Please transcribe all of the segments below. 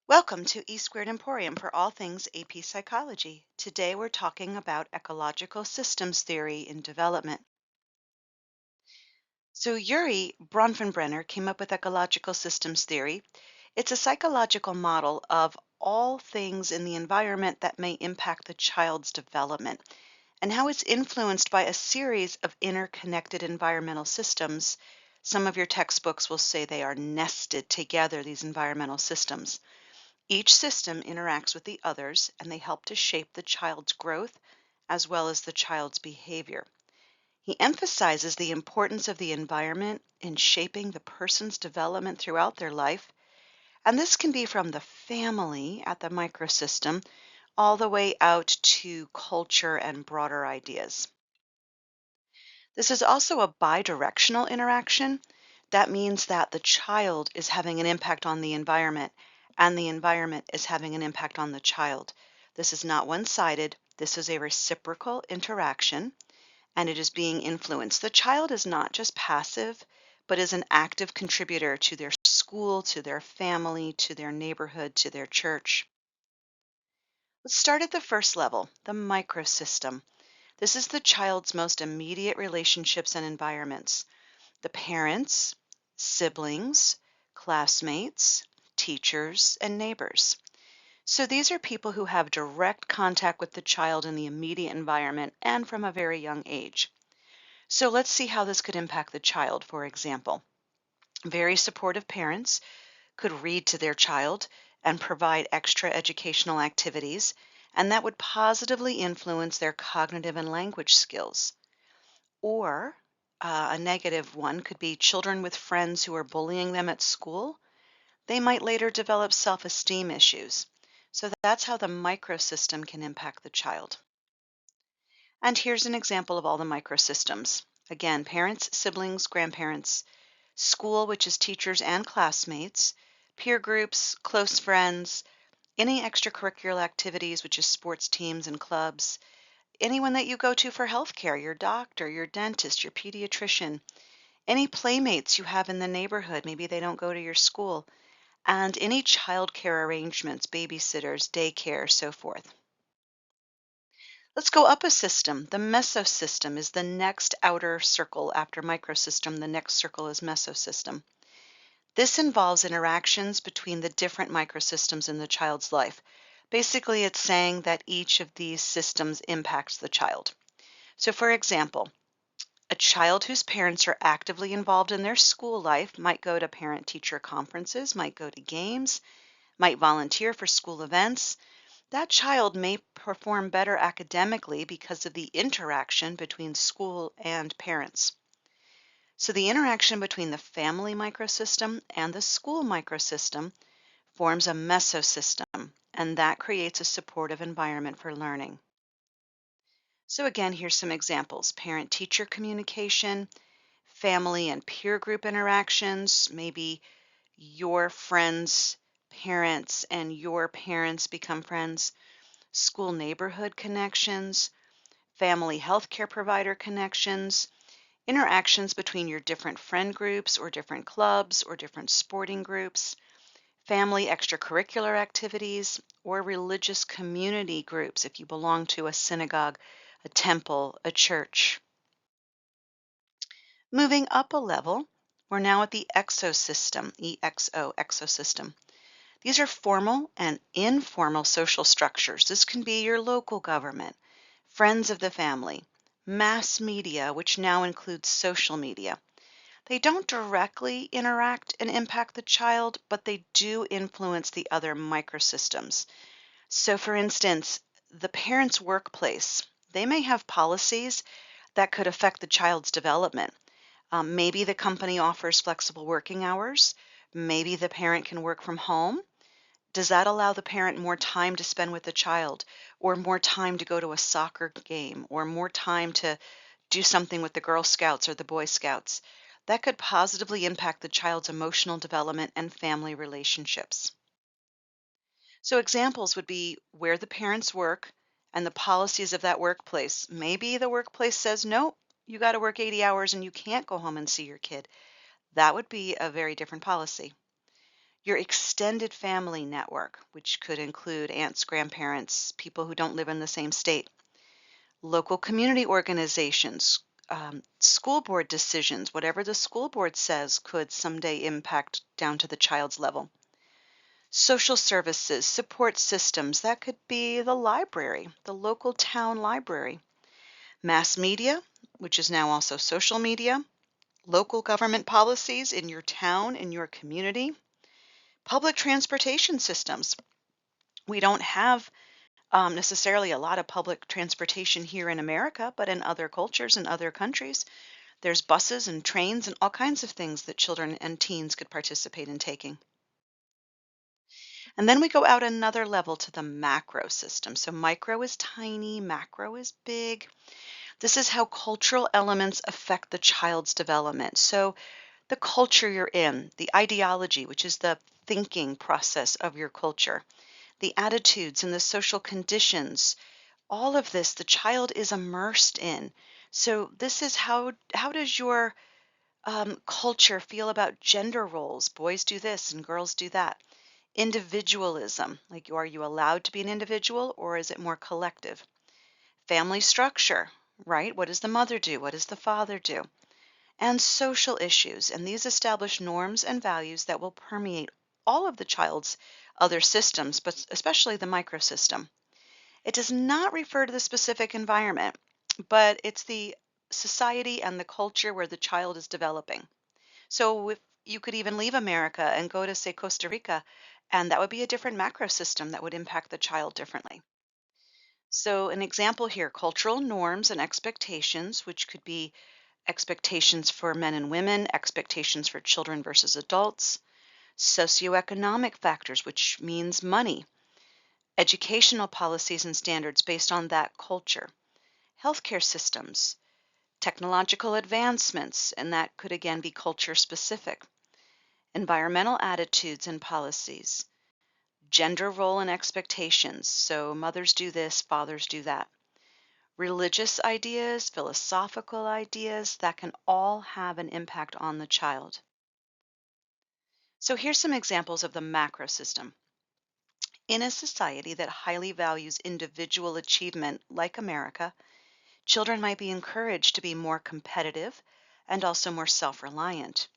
Welcome to E Squared Emporium for all things AP Psychology. Today we're talking about ecological systems theory in development. So Yuri Bronfenbrenner came up with ecological systems theory. It's a psychological model of all things in the environment that may impact the child's development and how it's influenced by a series of interconnected environmental systems. Some of your textbooks will say they are nested together, these environmental systems. Each system interacts with the others, and they help to shape the child's growth as well as the child's behavior. He emphasizes the importance of the environment in shaping the person's development throughout their life, and this can be from the family at the microsystem all the way out to culture and broader ideas. This is also a bidirectional interaction. That means that the child is having an impact on the environment and the environment is having an impact on the child. This is not one-sided. This is a reciprocal interaction and it is being influenced. The child is not just passive, but is an active contributor to their school, to their family, to their neighborhood, to their church. Let's start at the first level, the microsystem. This is the child's most immediate relationships and environments. The parents, siblings, classmates, teachers, and neighbors. So these are people who have direct contact with the child in the immediate environment and from a very young age. So let's see how this could impact the child, for example. Very supportive parents could read to their child and provide extra educational activities, and that would positively influence their cognitive and language skills. Or a negative one could be children with friends who are bullying them at school. They might later develop self-esteem issues. So that's how the microsystem can impact the child. And here's an example of all the microsystems. Again, parents, siblings, grandparents, school, which is teachers and classmates, peer groups, close friends, any extracurricular activities, which is sports teams and clubs, anyone that you go to for healthcare, your doctor, your dentist, your pediatrician, any playmates you have in the neighborhood, maybe they don't go to your school, and any childcare arrangements, babysitters, daycare, so forth. Let's go up a system. The mesosystem is the next outer circle after microsystem. The next circle is mesosystem. This involves interactions between the different microsystems in the child's life. Basically, it's saying that each of these systems impacts the child. So for example, a child whose parents are actively involved in their school life might go to parent-teacher conferences, might go to games, might volunteer for school events. That child may perform better academically because of the interaction between school and parents. So the interaction between the family microsystem and the school microsystem forms a mesosystem, and that creates a supportive environment for learning. So again, here's some examples. Parent-teacher communication, family and peer group interactions, maybe your friends' parents and your parents become friends, school neighborhood connections, family healthcare provider connections, interactions between your different friend groups or different clubs or different sporting groups, family extracurricular activities, or religious community groups if you belong to a synagogue, a temple, a church. Moving up a level, we're now at the exosystem, EXO, exosystem. These are formal and informal social structures. This can be your local government, friends of the family, mass media, which now includes social media. They don't directly interact and impact the child, but they do influence the other microsystems. So for instance, the parent's workplace, they may have policies that could affect the child's development. Maybe the company offers flexible working hours. Maybe the parent can work from home. Does that allow the parent more time to spend with the child, or more time to go to a soccer game, or more time to do something with the Girl Scouts or the Boy Scouts? That could positively impact the child's emotional development and family relationships. So examples would be where the parents work and the policies of that workplace. Maybe the workplace says, no, you got to work 80 hours and you can't go home and see your kid. That would be a very different policy. Your extended family network, which could include aunts, grandparents, people who don't live in the same state, local community organizations, school board decisions, whatever the school board says could someday impact down to the child's level. Social services, support systems, that could be the library, the local town library. Mass media, which is now also social media, local government policies in your town, in your community, public transportation systems. We don't have necessarily a lot of public transportation here in America, but in other cultures and other countries, there's buses and trains and all kinds of things that children and teens could participate in taking. And then we go out another level to the macro system. So micro is tiny, macro is big. This is how cultural elements affect the child's development. So the culture you're in, the ideology, which is the thinking process of your culture, the attitudes and the social conditions, all of this the child is immersed in. So this is how does your culture feel about gender roles? Boys do this and girls do that. Individualism, like are you allowed to be an individual or is it more collective? Family structure, right? What does the mother do? What does the father do? And social issues, and these establish norms and values that will permeate all of the child's other systems, but especially the microsystem. It does not refer to the specific environment, but it's the society and the culture where the child is developing. So if you could even leave America and go to, say, Costa Rica, and that would be a different macro system that would impact the child differently. So, an example here cultural norms and expectations, which could be expectations for men and women, expectations for children versus adults, socioeconomic factors, which means money, educational policies and standards based on that culture, healthcare systems, technological advancements, and that could again be culture specific, environmental attitudes and policies, gender role and expectations. So mothers do this, fathers do that. Religious ideas, philosophical ideas, that can all have an impact on the child. So here's some examples of the macro system. In a society that highly values individual achievement, like America, children might be encouraged to be more competitive and also more self reliant.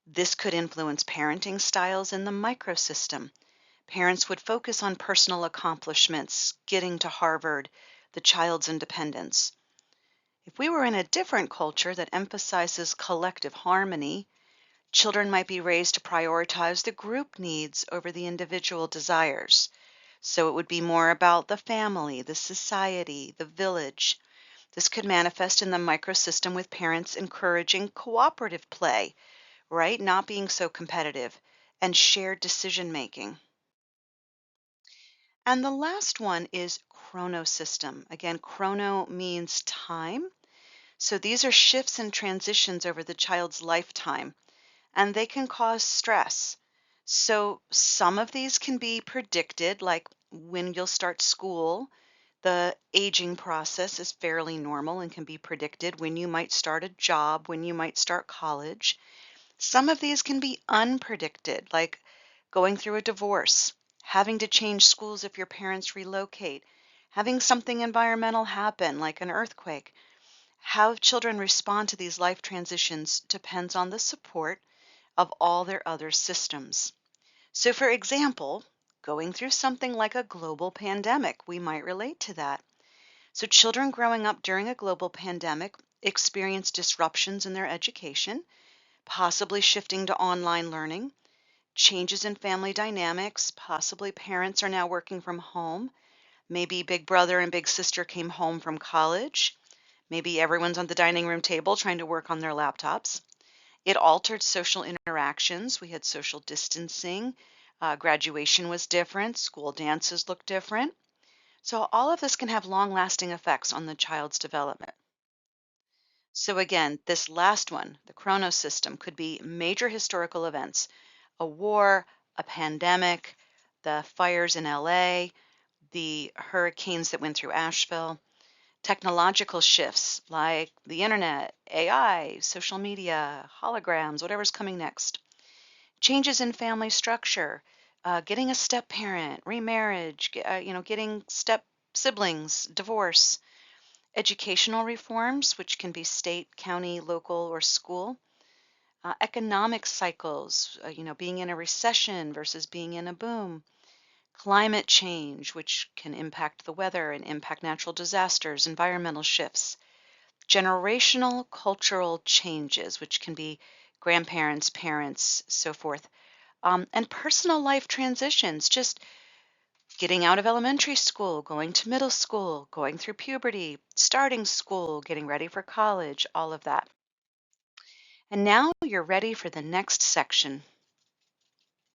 This could influence parenting styles in the microsystem. Parents would focus on personal accomplishments, getting to Harvard, the child's independence. If we were in a different culture that emphasizes collective harmony, children might be raised to prioritize the group needs over the individual desires. So it would be more about the family, the society, the village. This could manifest in the microsystem with parents encouraging cooperative play, right? Not being so competitive, and shared decision making. And the last one is chronosystem. Again, chrono means time. So these are shifts and transitions over the child's lifetime, and they can cause stress. So some of these can be predicted, like when you'll start school. The aging process is fairly normal and can be predicted when you might start a job, when you might start college. Some of these can be unpredicted, like going through a divorce, having to change schools if your parents relocate, having something environmental happen, like an earthquake. How children respond to these life transitions depends on the support of all their other systems. So, for example, going through something like a global pandemic, we might relate to that. So, children growing up during a global pandemic experience disruptions in their education, possibly shifting to online learning, changes in family dynamics, possibly parents are now working from home, maybe big brother and big sister came home from college, maybe everyone's on the dining room table trying to work on their laptops. It altered social interactions. We had social distancing. Graduation was different. School dances looked different. So all of this can have long-lasting effects on the child's development. So again, this last one, the Chronos system, could be major historical events, a war, a pandemic, the fires in LA, the hurricanes that went through Asheville, technological shifts like the internet, AI, social media, holograms, whatever's coming next. Changes in family structure, getting a step parent, remarriage, getting step siblings, divorce, educational reforms, which can be state, county, local, or school, economic cycles, being in a recession versus being in a boom, climate change, which can impact the weather and impact natural disasters, environmental shifts, generational cultural changes, which can be grandparents, parents, so forth, and personal life transitions, just getting out of elementary school, going to middle school, going through puberty, starting school, getting ready for college, all of that. And now you're ready for the next section.